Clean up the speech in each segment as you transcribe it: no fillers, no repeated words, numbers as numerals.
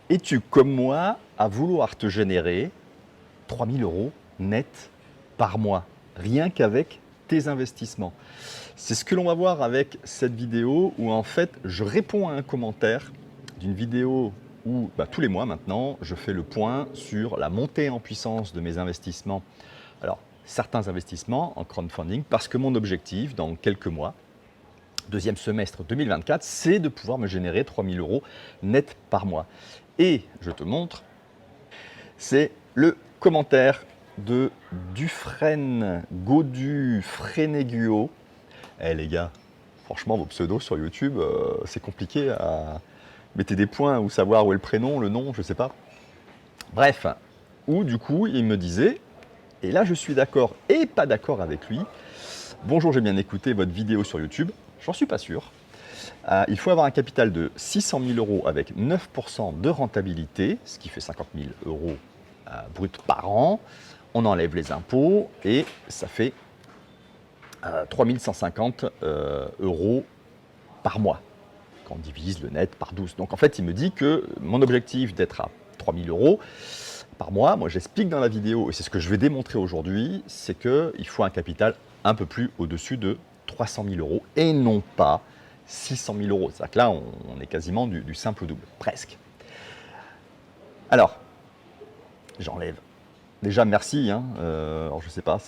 Es-tu comme moi à vouloir te générer 3000 euros net par mois, rien qu'avec tes investissements? C'est ce que l'on va voir avec cette vidéo où en fait je réponds à un commentaire d'une vidéo où tous les mois maintenant je fais le point sur la montée en puissance de mes investissements. Alors certains investissements en crowdfunding parce que mon objectif dans quelques mois, deuxième semestre 2024, c'est de pouvoir me générer 3000 euros net par mois. Et je te montre, c'est le commentaire de Dufresne Godu Frénéguo. Eh les gars, franchement, vos pseudos sur YouTube, c'est compliqué à mettre des points ou savoir où est le prénom, le nom, je sais pas. Bref, où du coup, il me disait, et là je suis d'accord et pas d'accord avec lui, bonjour, j'ai bien écouté votre vidéo sur YouTube, j'en suis pas sûr. Il faut avoir un capital de 600 000 euros avec 9% de rentabilité, ce qui fait 50 000 euros brut par an. On enlève les impôts et ça fait 3150 euros par mois, quand on divise le net par 12. Donc en fait, il me dit que mon objectif d'être à 3000 euros par mois, moi j'explique dans la vidéo, et c'est ce que je vais démontrer aujourd'hui, c'est qu'il faut un capital un peu plus au-dessus de 300 000 euros et non pas 600 000 euros. C'est-à-dire que là, on est quasiment du simple au double, presque. Alors, j'enlève. Déjà, merci. Alors, je sais pas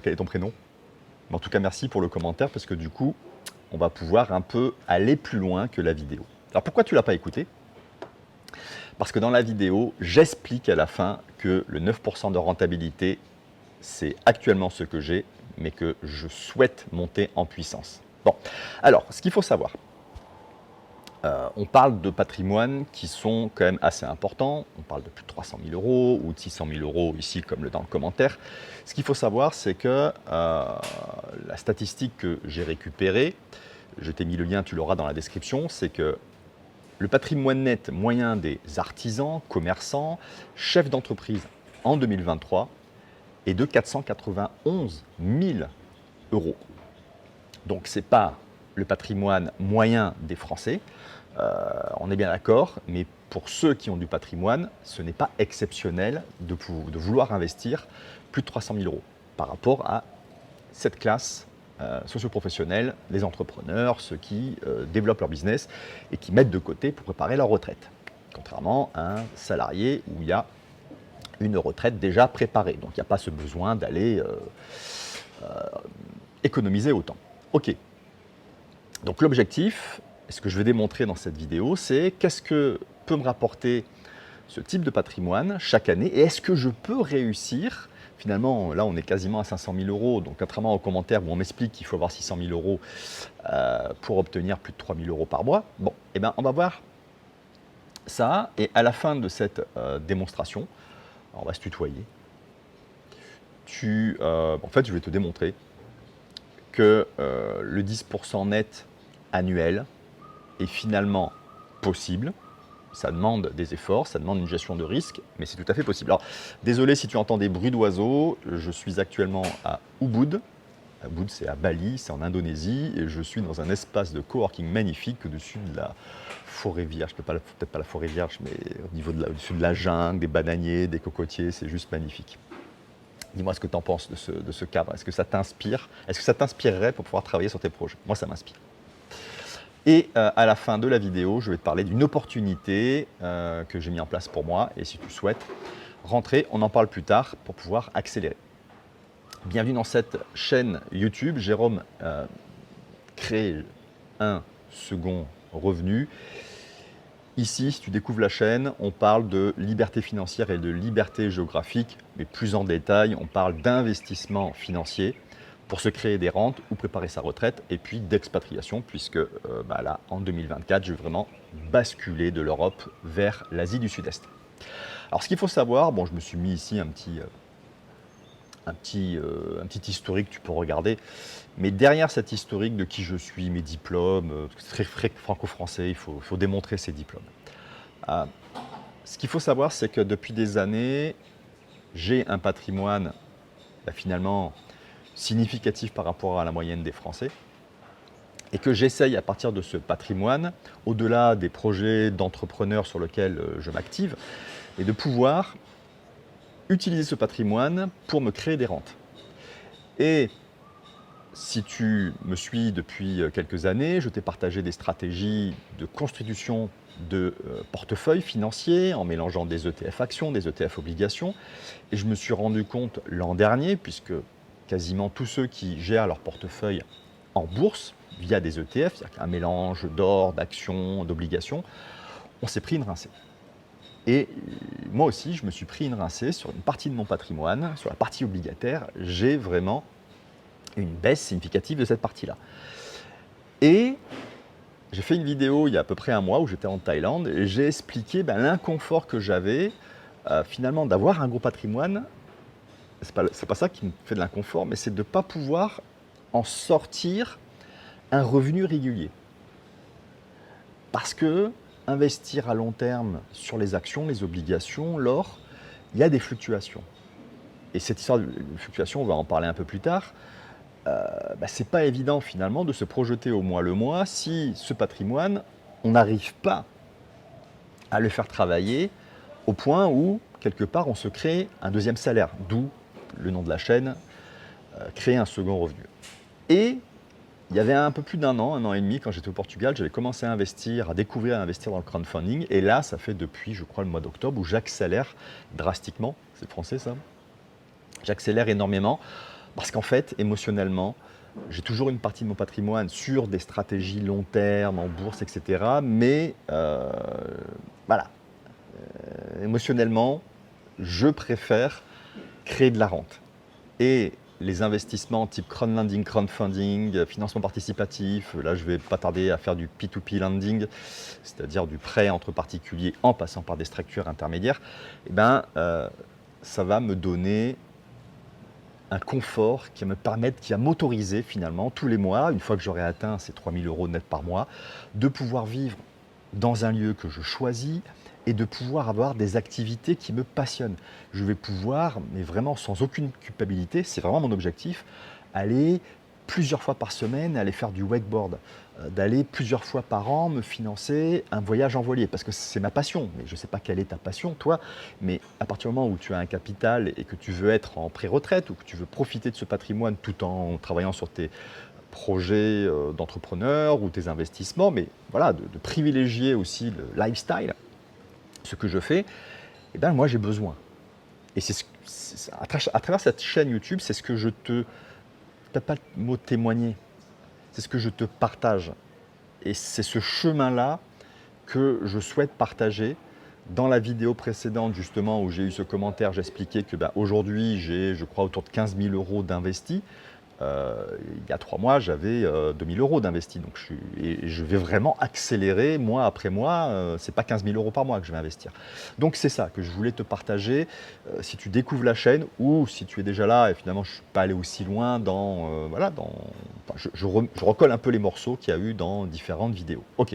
quel est ton prénom. Mais en tout cas, merci pour le commentaire parce que du coup, on va pouvoir un peu aller plus loin que la vidéo. Alors, pourquoi tu ne l'as pas écouté? Parce que dans la vidéo, j'explique à la fin que le 9% de rentabilité, c'est actuellement ce que j'ai, mais que je souhaite monter en puissance. Bon, alors, ce qu'il faut savoir, on parle de patrimoines qui sont quand même assez importants. On parle de plus de 300 000 euros ou de 600 000 euros ici, comme dans le commentaire. Ce qu'il faut savoir, c'est que la statistique que j'ai récupérée, je t'ai mis le lien, tu l'auras dans la description, c'est que le patrimoine net moyen des artisans, commerçants, chefs d'entreprise en 2023 est de 491 000 euros. Donc ce n'est pas le patrimoine moyen des Français, on est bien d'accord, mais pour ceux qui ont du patrimoine, ce n'est pas exceptionnel de vouloir investir plus de 300 000 euros par rapport à cette classe socio-professionnelle, les entrepreneurs, ceux qui développent leur business et qui mettent de côté pour préparer leur retraite. Contrairement à un salarié où il y a une retraite déjà préparée. Donc il n'y a pas ce besoin d'aller économiser autant. Ok. Donc l'objectif, ce que je vais démontrer dans cette vidéo, c'est qu'est-ce que peut me rapporter ce type de patrimoine chaque année et est-ce que je peux réussir. Finalement, là, on est quasiment à 500 000 euros. Donc, contrairement aux commentaires où on m'explique qu'il faut avoir 600 000 euros pour obtenir plus de 3 000 euros par mois, bon, eh bien, on va voir ça. Et à la fin de cette démonstration, on va se tutoyer. En fait, je vais te démontrer que le 10% net annuel est finalement possible. Ça demande des efforts, ça demande une gestion de risque, mais c'est tout à fait possible. Alors, désolé si tu entends des bruits d'oiseaux, je suis actuellement à Ubud. Ubud, c'est à Bali, c'est en Indonésie, et je suis dans un espace de coworking magnifique au-dessus de la forêt vierge, peut-être pas la forêt vierge, mais au-dessus de la jungle, des bananiers, des cocotiers, c'est juste magnifique. Dis-moi ce que tu en penses de ce cadre. Est-ce que ça t'inspire? Est-ce que ça t'inspirerait pour pouvoir travailler sur tes projets? Moi, ça m'inspire. Et à la fin de la vidéo, je vais te parler d'une opportunité que j'ai mis en place pour moi. Et si tu souhaites rentrer, on en parle plus tard pour pouvoir accélérer. Bienvenue dans cette chaîne YouTube. Jérôme crée un second revenu. Ici, si tu découvres la chaîne, on parle de liberté financière et de liberté géographique, mais plus en détail, on parle d'investissement financier pour se créer des rentes ou préparer sa retraite, et puis d'expatriation, puisque là, en 2024, je vais vraiment basculer de l'Europe vers l'Asie du Sud-Est. Alors, ce qu'il faut savoir, bon, je me suis mis ici un petit historique, tu peux regarder, mais derrière cet historique de qui je suis, mes diplômes, c'est très franco-français, il faut démontrer ses diplômes. Ce qu'il faut savoir, c'est que depuis des années, j'ai un patrimoine finalement significatif par rapport à la moyenne des Français. et que j'essaye à partir de ce patrimoine, au-delà des projets d'entrepreneurs sur lesquels je m'active, et de pouvoir utiliser ce patrimoine pour me créer des rentes. Et si tu me suis depuis quelques années, je t'ai partagé des stratégies de constitution de portefeuille financier en mélangeant des ETF actions, des ETF obligations. Et je me suis rendu compte l'an dernier, puisque quasiment tous ceux qui gèrent leur portefeuille en bourse via des ETF, c'est-à-dire qu'un mélange d'or, d'actions, d'obligations, on s'est pris une rincée. Et moi aussi, je me suis pris une rincée sur une partie de mon patrimoine, sur la partie obligataire. J'ai vraiment une baisse significative de cette partie-là. Et j'ai fait une vidéo il y a à peu près un mois où j'étais en Thaïlande et j'ai expliqué l'inconfort que j'avais finalement d'avoir un gros patrimoine. C'est pas ça qui me fait de l'inconfort, mais c'est de ne pas pouvoir en sortir un revenu régulier. Parce que investir à long terme sur les actions, les obligations, l'or, il y a des fluctuations. Et cette histoire de fluctuation, on va en parler un peu plus tard, c'est pas évident finalement de se projeter au mois le mois si ce patrimoine, on n'arrive pas à le faire travailler au point où, quelque part, on se crée un deuxième salaire, d'où le nom de la chaîne, créer un second revenu. Et il y avait un peu plus d'un an et demi, quand j'étais au Portugal, j'avais commencé à investir, à découvrir et à investir dans le crowdfunding. Et là, ça fait depuis, je crois, le mois d'octobre, où j'accélère drastiquement. C'est français, ça? J'accélère énormément parce qu'en fait, émotionnellement, j'ai toujours une partie de mon patrimoine sur des stratégies long terme, en bourse, etc. Mais voilà, émotionnellement, je préfère créer de la rente. Et les investissements type crowdfunding, financement participatif, là je vais pas tarder à faire du P2P lending, c'est-à-dire du prêt entre particuliers en passant par des structures intermédiaires, ça va me donner un confort qui va m'autoriser finalement tous les mois, une fois que j'aurai atteint ces 3 000 € net par mois, de pouvoir vivre dans un lieu que je choisis et de pouvoir avoir des activités qui me passionnent. Je vais pouvoir, mais vraiment sans aucune culpabilité, c'est vraiment mon objectif, aller plusieurs fois par semaine, aller faire du wakeboard, d'aller plusieurs fois par an me financer un voyage en voilier, parce que c'est ma passion. Mais je ne sais pas quelle est ta passion, toi, mais à partir du moment où tu as un capital et que tu veux être en pré-retraite ou que tu veux profiter de ce patrimoine tout en travaillant sur tes projets d'entrepreneur ou tes investissements, mais voilà, de privilégier aussi le lifestyle, ce que je fais, moi j'ai besoin. Et à travers cette chaîne YouTube, c'est ce que je te... Peut-être pas le mot témoigner, c'est ce que je te partage. Et c'est ce chemin-là que je souhaite partager. Dans la vidéo précédente, justement, où j'ai eu ce commentaire, j'expliquais que aujourd'hui, j'ai, je crois, autour de 15 000 € d'investis. Il y a 3 mois, j'avais 2 000 € d'investis. Donc je vais vraiment accélérer mois après mois. C'est pas 15 000 € par mois que je vais investir. Donc c'est ça que je voulais te partager. Si tu découvres la chaîne ou si tu es déjà là et finalement je ne suis pas allé aussi loin je recolle un peu les morceaux qu'il y a eu dans différentes vidéos. Ok.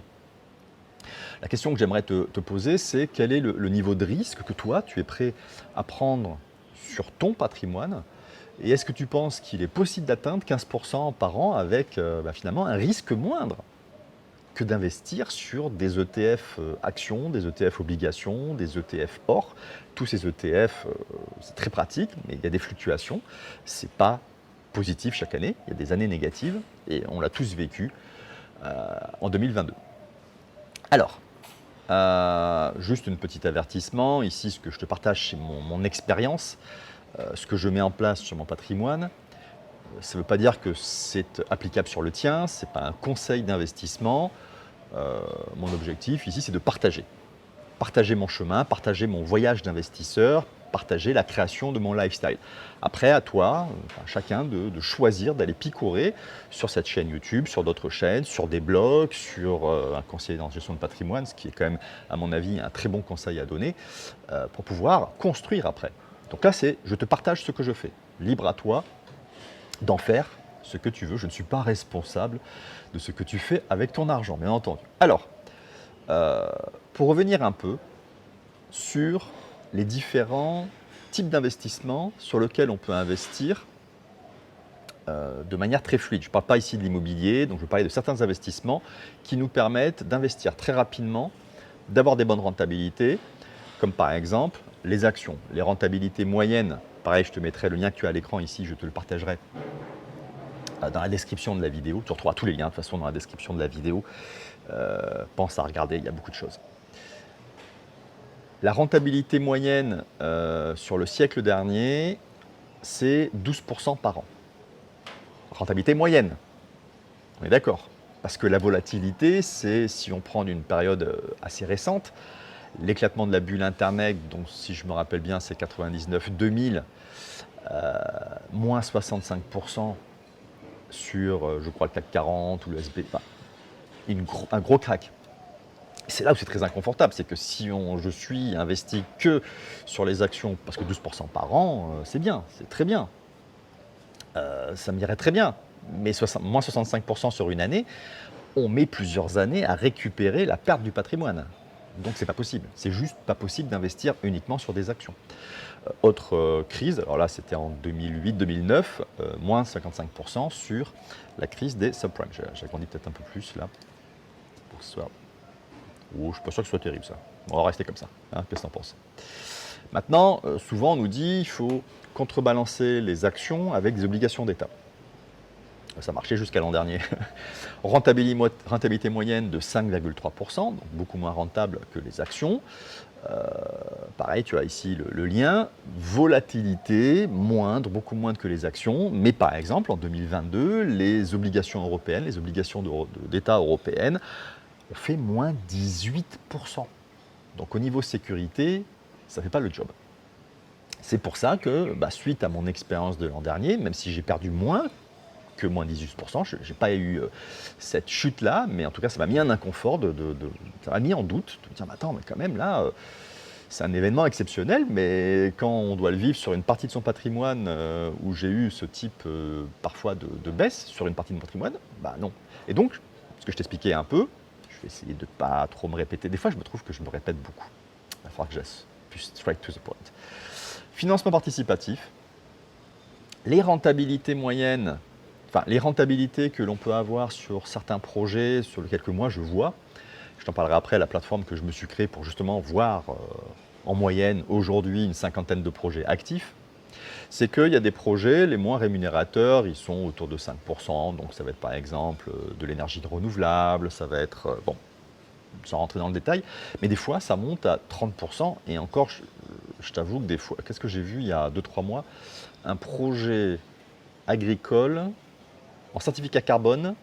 La question que j'aimerais te poser, c'est quel est le niveau de risque que toi, tu es prêt à prendre sur ton patrimoine? Et est-ce que tu penses qu'il est possible d'atteindre 15% par an avec finalement un risque moindre que d'investir sur des ETF actions, des ETF obligations, des ETF or? Tous ces ETF, c'est très pratique, mais il y a des fluctuations. Ce n'est pas positif chaque année, il y a des années négatives et on l'a tous vécu en 2022. Alors, juste un petit avertissement, ici ce que je te partage c'est mon expérience. Ce que je mets en place sur mon patrimoine, ça ne veut pas dire que c'est applicable sur le tien, ce n'est pas un conseil d'investissement. Mon objectif ici, c'est de partager. Partager mon chemin, partager mon voyage d'investisseur, partager la création de mon lifestyle. Après, à toi, chacun de choisir d'aller picorer sur cette chaîne YouTube, sur d'autres chaînes, sur des blogs, sur un conseiller en gestion de patrimoine, ce qui est quand même, à mon avis, un très bon conseil à donner, pour pouvoir construire après. Donc là, je te partage ce que je fais. Libre à toi d'en faire ce que tu veux. Je ne suis pas responsable de ce que tu fais avec ton argent, bien entendu. Alors, pour revenir un peu sur les différents types d'investissements sur lesquels on peut investir de manière très fluide. Je ne parle pas ici de l'immobilier, donc je vais parler de certains investissements qui nous permettent d'investir très rapidement, d'avoir des bonnes rentabilités, comme par exemple les actions. Les rentabilités moyennes, pareil, je te mettrai le lien que tu as à l'écran ici, je te le partagerai dans la description de la vidéo. Tu retrouveras tous les liens de toute façon dans la description de la vidéo. Pense à regarder, il y a beaucoup de choses. La rentabilité moyenne sur le siècle dernier, c'est 12% par an. Rentabilité moyenne, on est d'accord. Parce que la volatilité, c'est, si on prend une période assez récente, l'éclatement de la bulle Internet, donc si je me rappelle bien, c'est 99-2000, moins 65% sur, je crois, le CAC 40 ou le SP, enfin, un gros crack. C'est là où c'est très inconfortable, c'est que si je suis investi que sur les actions, parce que 12% par an, c'est bien, c'est très bien. Ça m'irait très bien, mais moins 65% sur une année, on met plusieurs années à récupérer la perte du patrimoine. Donc c'est pas possible, c'est juste pas possible d'investir uniquement sur des actions. Autre crise, alors là c'était en 2008-2009, moins 55% sur la crise des subprimes. J'agrandis peut-être un peu plus là, pour que ce soit... Oh, je ne suis pas sûr que ce soit terrible ça. On va rester comme ça. Hein, qu'est-ce que tu en penses? Maintenant, souvent on nous dit qu'il faut contrebalancer les actions avec des obligations d'État. Ça marchait jusqu'à l'an dernier. Rentabilité moyenne de 5,3%, donc beaucoup moins rentable que les actions. Pareil, tu as ici le lien. Volatilité moindre, beaucoup moindre que les actions. Mais par exemple, en 2022, les obligations européennes, les obligations d'État européennes, ont fait moins 18%. Donc au niveau sécurité, ça ne fait pas le job. C'est pour ça que, suite à mon expérience de l'an dernier, même si j'ai perdu moins que moins 18%, je n'ai pas eu cette chute-là, mais en tout cas, ça m'a mis un inconfort, ça m'a mis en doute, de me dire, attends, mais quand même, là, c'est un événement exceptionnel, mais quand on doit le vivre sur une partie de son patrimoine où j'ai eu ce type parfois de baisse sur une partie de mon patrimoine, non. Et donc, ce que je t'expliquais un peu, je vais essayer de ne pas trop me répéter. Des fois, je me trouve que je me répète beaucoup. Il va falloir que je puisse straight to the point. Financement participatif, les rentabilités moyennes, enfin les rentabilités que l'on peut avoir sur certains projets sur lesquels que moi je vois, je t'en parlerai après, la plateforme que je me suis créée pour justement voir en moyenne aujourd'hui une cinquantaine de projets actifs, c'est qu'il y a des projets, les moins rémunérateurs, ils sont autour de 5%, donc ça va être par exemple de l'énergie renouvelable, ça va être, bon, sans rentrer dans le détail, mais des fois ça monte à 30%, et encore, je t'avoue que des fois, qu'est-ce que j'ai vu il y a 2-3 mois, un projet agricole en certificat carbone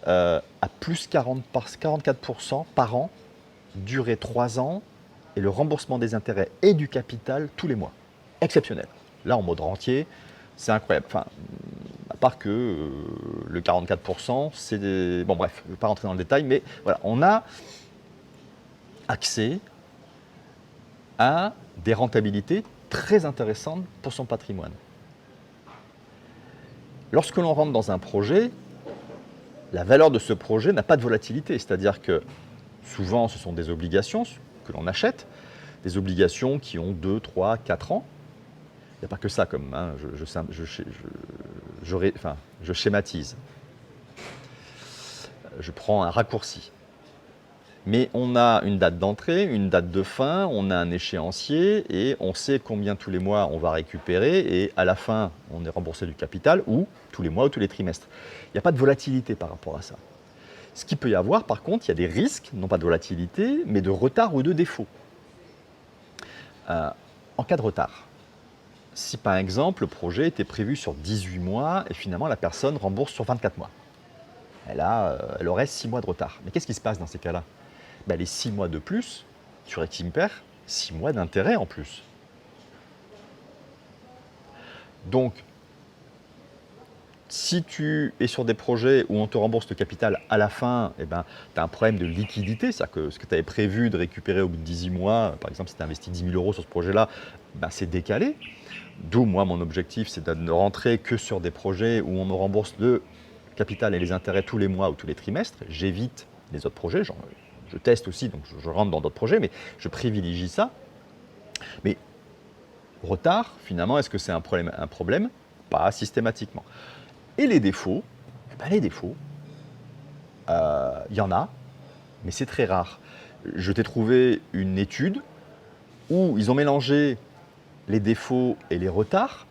à plus 44% par an, durée 3 ans, et le remboursement des intérêts et du capital tous les mois. Exceptionnel. Là, en mode rentier, c'est incroyable. Enfin, à part que le 44%, c'est des... Bon bref, je ne vais pas rentrer dans le détail, mais voilà, on a accès à des rentabilités très intéressantes pour son patrimoine. Lorsque l'on rentre dans un projet, la valeur de ce projet n'a pas de volatilité, c'est-à-dire que souvent ce sont des obligations que l'on achète, des obligations qui ont 2, 3, 4 ans. Il n'y a pas que ça, comme je schématise. Je prends un raccourci. Mais on a une date d'entrée, une date de fin, on a un échéancier et on sait combien tous les mois on va récupérer et à la fin, on est remboursé du capital ou tous les mois ou tous les trimestres. Il n'y a pas de volatilité par rapport à ça. Ce qu'il peut y avoir, par contre, il y a des risques, non pas de volatilité, mais de retard ou de défaut. En cas de retard, si par exemple le projet était prévu sur 18 mois et finalement la personne rembourse sur 24 mois, elle aurait 6 mois de retard. Mais qu'est-ce qui se passe dans ces cas-là? Les 6 mois de plus, sur Eximper, 6 mois d'intérêt en plus. Donc, si tu es sur des projets où on te rembourse le capital à la fin, tu as un problème de liquidité, c'est-à-dire que ce que tu avais prévu de récupérer au bout de 18 mois, par exemple si tu as investi 10 000 € sur ce projet-là, c'est décalé. D'où moi mon objectif, c'est de ne rentrer que sur des projets où on me rembourse le capital et les intérêts tous les mois ou tous les trimestres. J'évite les autres projets, je teste aussi, donc je rentre dans d'autres projets, mais je privilégie ça. Mais retard, finalement, est-ce que c'est un problème? Pas systématiquement. Et les défauts, eh ben, les défauts, il y en a, mais c'est très rare. Je t'ai trouvé une étude où ils ont mélangé les défauts et les retards,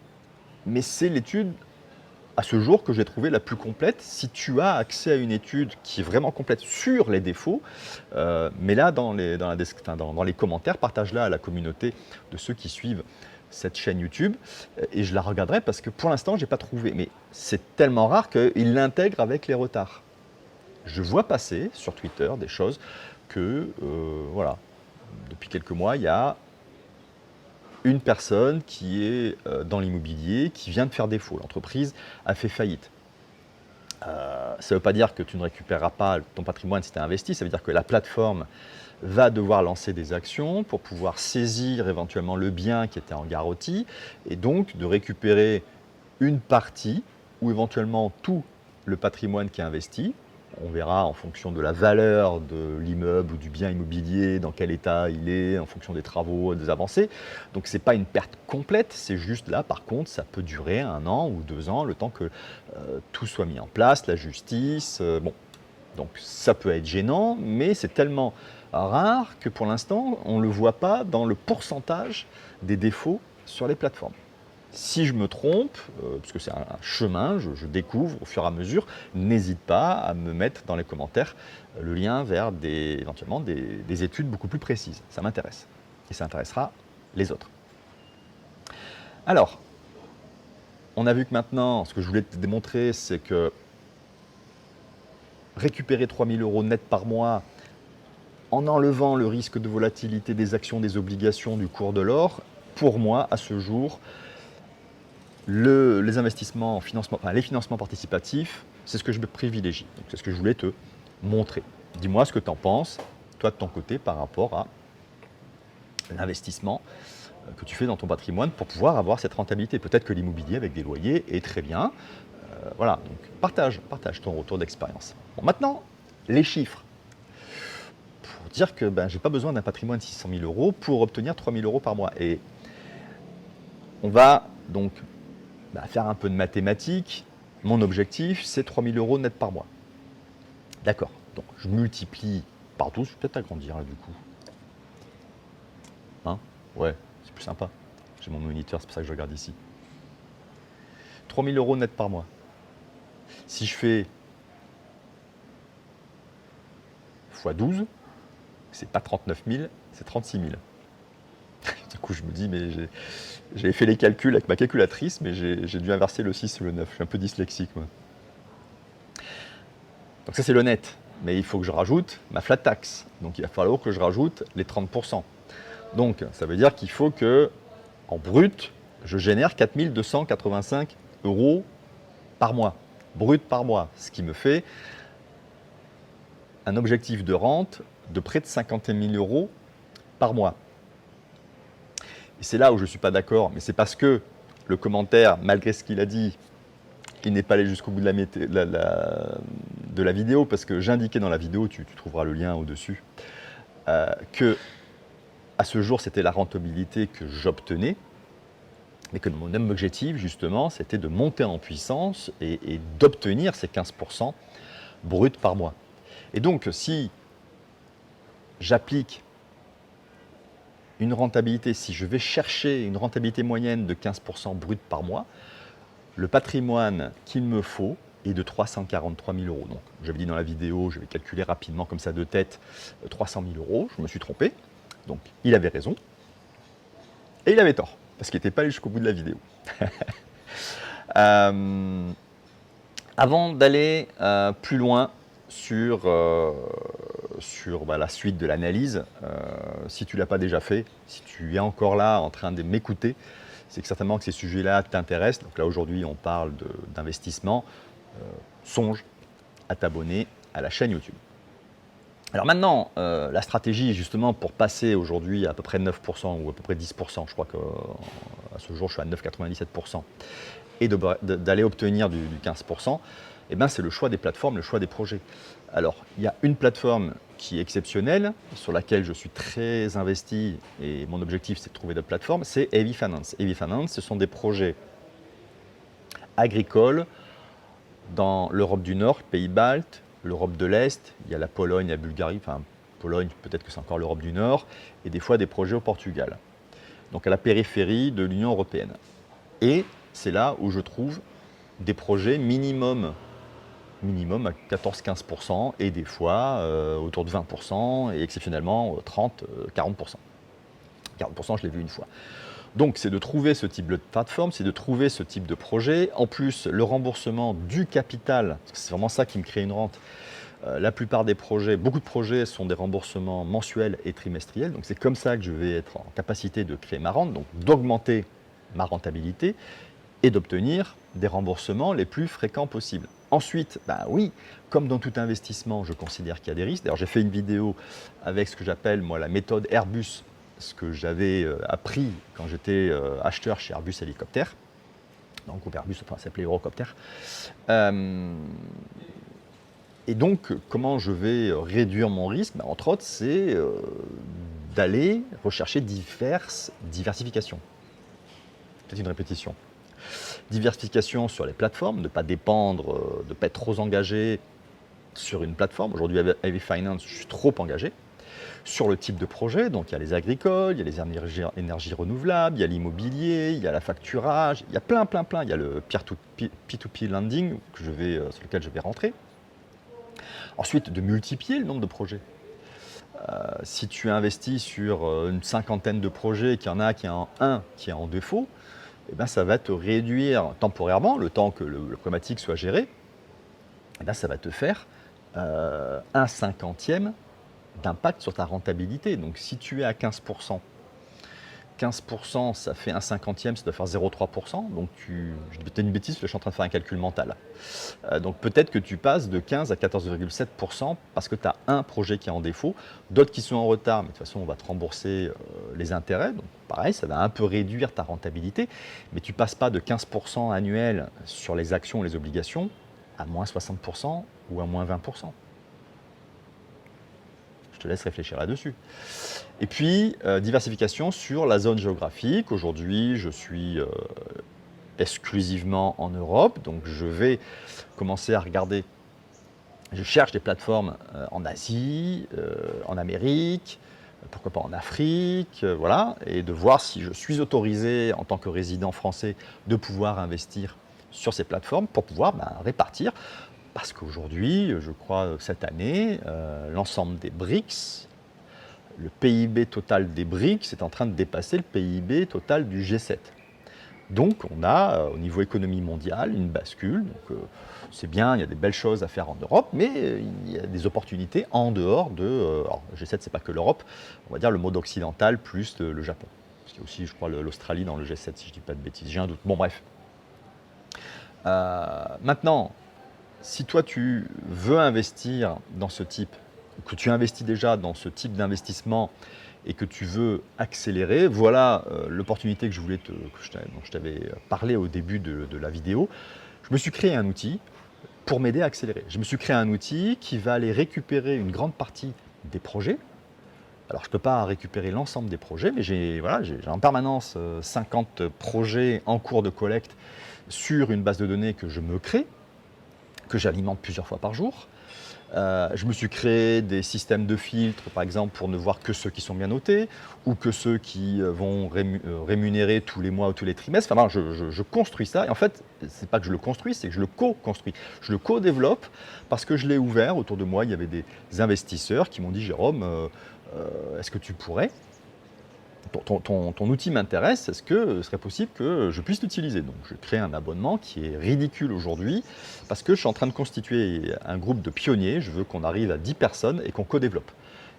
mais c'est l'étude à ce jour que j'ai trouvé la plus complète. Si tu as accès à une étude qui est vraiment complète sur les défauts, mets-la dans les commentaires, partage-la à la communauté de ceux qui suivent cette chaîne YouTube, et je la regarderai parce que pour l'instant, je n'ai pas trouvé. Mais c'est tellement rare qu'ils l'intègrent avec les retards. Je vois passer sur Twitter des choses que, voilà, depuis quelques mois, il y a une personne qui est dans l'immobilier, qui vient de faire défaut. L'entreprise a fait faillite. Ça ne veut pas dire que tu ne récupéreras pas ton patrimoine si tu as investi, ça veut dire que la plateforme va devoir lancer des actions pour pouvoir saisir éventuellement le bien qui était en garantie et donc de récupérer une partie ou éventuellement tout le patrimoine qui est investi. On verra en fonction de la valeur de l'immeuble ou du bien immobilier, dans quel état il est, en fonction des travaux, des avancées. Donc ce n'est pas une perte complète, c'est juste là, par contre, ça peut durer 1 an ou 2 ans, le temps que tout soit mis en place, la justice. Bon, donc ça peut être gênant, mais c'est tellement rare que pour l'instant, on ne le voit pas dans le pourcentage des défauts sur les plateformes. Si je me trompe, parce que c'est un chemin, je découvre au fur et à mesure, n'hésite pas à me mettre dans les commentaires le lien vers éventuellement des études beaucoup plus précises. Ça m'intéresse. Et ça intéressera les autres. Alors, on a vu que maintenant, ce que je voulais te démontrer, c'est que récupérer 3 000 € net par mois en enlevant le risque de volatilité des actions, des obligations, du cours de l'or, pour moi, à ce jour, les investissements en financement, les financements participatifs, c'est ce que je privilégie. Donc c'est ce que je voulais te montrer. Dis-moi ce que tu en penses, toi de ton côté, par rapport à l'investissement que tu fais dans ton patrimoine pour pouvoir avoir cette rentabilité. Peut-être que l'immobilier avec des loyers est très bien. Voilà, donc partage ton retour d'expérience. Bon, maintenant, les chiffres. Pour dire que je n'ai pas besoin d'un patrimoine de 600 000 € pour obtenir 3 000 € par mois. Et on va donc faire un peu de mathématiques. Mon objectif, c'est 3 000 € net par mois. D'accord. Donc, je multiplie par 12. Je vais peut-être agrandir, là, du coup. Hein? Ouais, c'est plus sympa. J'ai mon moniteur, c'est pour ça que je regarde ici. 3 000 € net par mois. Si je fais x 12, c'est pas 39 000, c'est 36 000. Du coup, je me dis, mais j'avais fait les calculs avec ma calculatrice, mais j'ai dû inverser le 6 sur le 9. Je suis un peu dyslexique, moi. Donc ça, c'est le net. Mais il faut que je rajoute ma flat tax. Donc il va falloir que je rajoute les 30%. Donc ça veut dire qu'il faut que, en brut, je génère 4 285 € par mois. Brut par mois. Ce qui me fait un objectif de rente de près de 51 000 € par mois. Et c'est là où je ne suis pas d'accord, mais c'est parce que le commentaire, malgré ce qu'il a dit, il n'est pas allé jusqu'au bout de la vidéo, parce que j'indiquais dans la vidéo, tu trouveras le lien au-dessus, que à ce jour, c'était la rentabilité que j'obtenais, mais que mon objectif, justement, c'était de monter en puissance et d'obtenir ces 15% bruts par mois. Et donc, si j'applique une rentabilité, si je vais chercher une rentabilité moyenne de 15% brut par mois, le patrimoine qu'il me faut est de 343 000 €. Donc, j'avais dit dans la vidéo, je vais calculer rapidement comme ça de tête, 300 000 €. Je me suis trompé. Donc, il avait raison. Et il avait tort, parce qu'il n'était pas allé jusqu'au bout de la vidéo. Avant d'aller plus loin sur la suite de l'analyse, si tu ne l'as pas déjà fait, si tu es encore là en train de m'écouter, c'est que certainement que ces sujets-là t'intéressent. Donc là, aujourd'hui, on parle d'investissement. Songe à t'abonner à la chaîne YouTube. Alors maintenant, la stratégie, justement, pour passer aujourd'hui à peu près 9% ou à peu près 10%, je crois qu'à ce jour, je suis à 9,97%, et d'aller obtenir du 15%, c'est le choix des plateformes, le choix des projets. Alors, il y a une plateforme qui est exceptionnelle, sur laquelle je suis très investi, et mon objectif, c'est de trouver d'autres plateformes, c'est Heavy Finance. Heavy Finance, ce sont des projets agricoles dans l'Europe du Nord, pays baltes, l'Europe de l'Est, il y a la Pologne, la Bulgarie, enfin Pologne, peut-être que c'est encore l'Europe du Nord, et des fois des projets au Portugal. Donc à la périphérie de l'Union européenne. Et c'est là où je trouve des projets minimum à 14-15% et des fois autour de 20% et exceptionnellement 30-40%. 40%, je l'ai vu une fois. Donc c'est de trouver ce type de plateforme, c'est de trouver ce type de projet. En plus, le remboursement du capital, c'est vraiment ça qui me crée une rente. La plupart des projets, beaucoup de projets sont des remboursements mensuels et trimestriels. Donc c'est comme ça que je vais être en capacité de créer ma rente, donc d'augmenter ma rentabilité et d'obtenir des remboursements les plus fréquents possibles. Ensuite, bah oui, comme dans tout investissement, je considère qu'il y a des risques. D'ailleurs, j'ai fait une vidéo avec ce que j'appelle moi la méthode Airbus, ce que j'avais appris quand j'étais acheteur chez Airbus Hélicoptère. Donc, groupe Airbus, enfin, ça s'appelait Eurocopter. Et donc, comment je vais réduire mon risque? Bah, entre autres, c'est d'aller rechercher diversifications. Peut-être une répétition. Diversification sur les plateformes, ne pas dépendre, de ne pas être trop engagé sur une plateforme. Aujourd'hui, avec Heavy Finance, je suis trop engagé. Sur le type de projet, donc il y a les agricoles, il y a les énergies renouvelables, il y a l'immobilier, il y a la facturage, il y a plein. Il y a le P2P lending sur lequel je vais rentrer. Ensuite, de multiplier le nombre de projets. Si tu investis sur une cinquantaine de projets, qu'il y en a qui est en un qui est en défaut, eh ben, ça va te réduire temporairement, le temps que le problématique soit géré, eh ben, ça va te faire un cinquantième d'impact sur ta rentabilité. Donc si tu es à 15%, ça fait un cinquantième, ça doit faire 0,3%. Donc je dis une bêtise, je suis en train de faire un calcul mental. Donc peut-être que tu passes de 15 à 14,7% parce que tu as un projet qui est en défaut, d'autres qui sont en retard, mais de toute façon on va te rembourser les intérêts. Donc pareil, ça va un peu réduire ta rentabilité, mais tu ne passes pas de 15% annuel sur les actions ou les obligations à moins 60% ou à moins 20%. Je te laisse réfléchir là-dessus. Et puis, diversification sur la zone géographique. Aujourd'hui, je suis exclusivement en Europe, donc je vais commencer à regarder. Je cherche des plateformes en Asie, en Amérique, pourquoi pas en Afrique, voilà, et de voir si je suis autorisé en tant que résident français de pouvoir investir sur ces plateformes pour pouvoir répartir. Parce qu'aujourd'hui, je crois cette année, l'ensemble des BRICS, le PIB total des BRICS est en train de dépasser le PIB total du G7. Donc on a au niveau économie mondiale une bascule. Donc c'est bien, il y a des belles choses à faire en Europe, mais il y a des opportunités en dehors de. Alors le G7, c'est pas que l'Europe, on va dire le mode occidental plus le Japon. Parce qu'il y a aussi, je crois, l'Australie dans le G7, si je ne dis pas de bêtises. J'ai un doute. Bon, bref. Maintenant, si toi tu veux investir dans ce type, que tu investis déjà dans ce type d'investissement et que tu veux accélérer, voilà l'opportunité que dont je t'avais parlé au début de la vidéo. Je me suis créé un outil pour m'aider à accélérer. Je me suis créé un outil qui va aller récupérer une grande partie des projets. Alors je ne peux pas récupérer l'ensemble des projets, mais j'ai en permanence 50 projets en cours de collecte sur une base de données que je me crée, que j'alimente plusieurs fois par jour. Je me suis créé des systèmes de filtres, par exemple, pour ne voir que ceux qui sont bien notés, ou que ceux qui vont rémunérer tous les mois ou tous les trimestres. Enfin, je construis ça, et en fait, c'est pas que je le construis, c'est que je le co-construis. Je le co-développe parce que je l'ai ouvert. Autour de moi, il y avait des investisseurs qui m'ont dit, Jérôme, est-ce que tu pourrais ton outil m'intéresse, est-ce que ce serait possible que je puisse l'utiliser? Donc je crée un abonnement qui est ridicule aujourd'hui parce que je suis en train de constituer un groupe de pionniers, je veux qu'on arrive à 10 personnes et qu'on co-développe.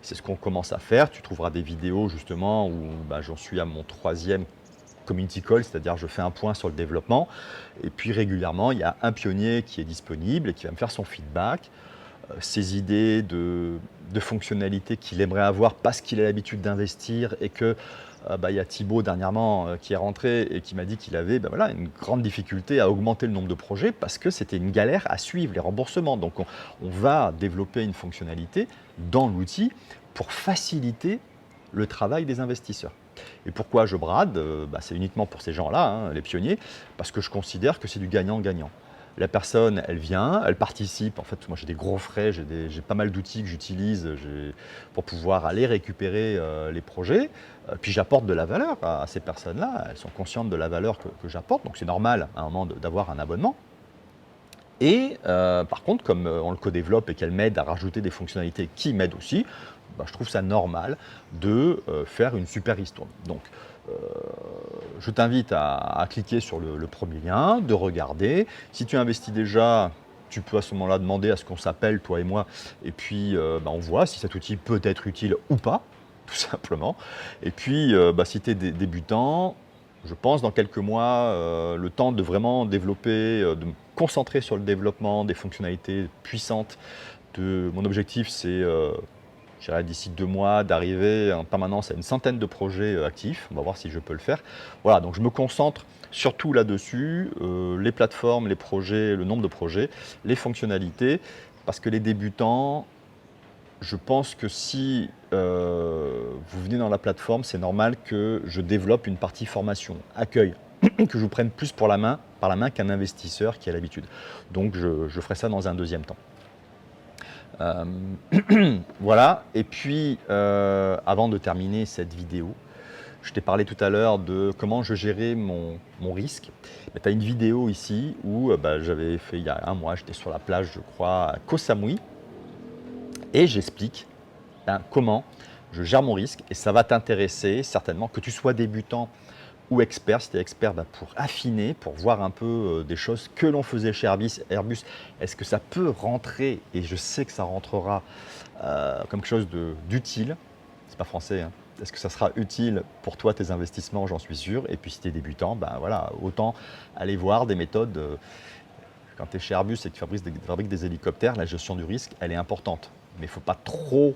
C'est ce qu'on commence à faire, tu trouveras des vidéos justement où j'en suis à mon 3e community call, c'est-à-dire je fais un point sur le développement et puis régulièrement il y a un pionnier qui est disponible et qui va me faire son feedback, ses idées de fonctionnalités qu'il aimerait avoir parce qu'il a l'habitude d'investir et que il y a Thibaut dernièrement qui est rentré et qui m'a dit qu'il avait une grande difficulté à augmenter le nombre de projets parce que c'était une galère à suivre les remboursements. Donc on va développer une fonctionnalité dans l'outil pour faciliter le travail des investisseurs. Et pourquoi je brade? C'est uniquement pour ces gens-là, les pionniers, parce que je considère que c'est du gagnant-gagnant. La personne, elle vient, elle participe. En fait, moi, j'ai des gros frais, j'ai pas mal d'outils que j'utilise pour pouvoir aller récupérer les projets. Puis j'apporte de la valeur à ces personnes-là. Elles sont conscientes de la valeur que j'apporte. Donc c'est normal à un moment d'avoir un abonnement. Et par contre, comme on le co-développe et qu'elle m'aide à rajouter des fonctionnalités qui m'aident aussi, bah, je trouve ça normal de faire une super ristourne. Donc, je t'invite à cliquer sur le premier lien, de regarder. Si tu investis déjà, tu peux à ce moment-là demander à ce qu'on s'appelle, toi et moi, et puis bah, on voit si cet outil peut être utile ou pas, tout simplement. Et puis, bah, si tu es débutant, je pense dans quelques mois, le temps de vraiment développer, de me concentrer sur le développement des fonctionnalités puissantes. Mon objectif, c'est je dirais d'ici 2 mois, d'arriver en permanence à une centaine de projets actifs. On va voir si je peux le faire. Voilà, donc je me concentre surtout là-dessus, les plateformes, les projets, le nombre de projets, les fonctionnalités, parce que les débutants, je pense que si vous venez dans la plateforme, c'est normal que je développe une partie formation, accueil, que je vous prenne plus par la main qu'un investisseur qui a l'habitude. Donc je ferai ça dans un deuxième temps. Voilà, et puis avant de terminer cette vidéo, je t'ai parlé tout à l'heure de comment je gérais mon risque. Tu as une vidéo ici où bah, j'avais fait il y a un mois, j'étais sur la plage, je crois, à Koh Samui, et j'explique comment je gère mon risque, et ça va t'intéresser certainement, que tu sois débutant ou expert. Si tu es expert, bah, pour affiner, pour voir un peu des choses que l'on faisait chez Airbus. Est-ce que ça peut rentrer, et je sais que ça rentrera comme quelque chose d'utile, c'est pas français, hein. Est-ce que ça sera utile pour toi, tes investissements? J'en suis sûr. Et puis si tu es débutant, ben voilà, autant aller voir des méthodes. Quand tu es chez Airbus et que tu fabriques des hélicoptères, la gestion du risque, elle est importante. Mais il ne faut pas trop,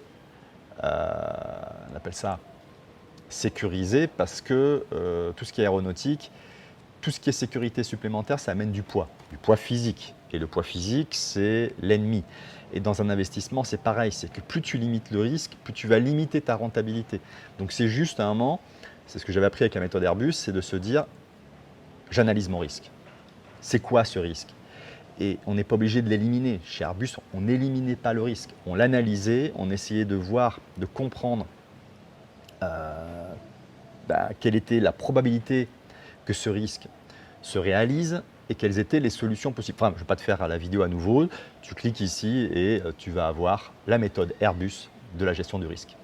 on appelle ça, sécuriser, parce que tout ce qui est aéronautique, tout ce qui est sécurité supplémentaire, ça amène du poids physique. Et le poids physique, c'est l'ennemi. Et dans un investissement, c'est pareil, c'est que plus tu limites le risque, plus tu vas limiter ta rentabilité. Donc c'est juste à un moment, c'est ce que j'avais appris avec la méthode Airbus, c'est de se dire, j'analyse mon risque. C'est quoi ce risque? Et on n'est pas obligé de l'éliminer. Chez Airbus, on n'éliminait pas le risque. On l'analysait, on essayait de voir, de comprendre quelle était la probabilité que ce risque se réalise et quelles étaient les solutions possibles. Enfin, je ne vais pas te faire la vidéo à nouveau. Tu cliques ici et tu vas avoir la méthode Airbus de la gestion du risque.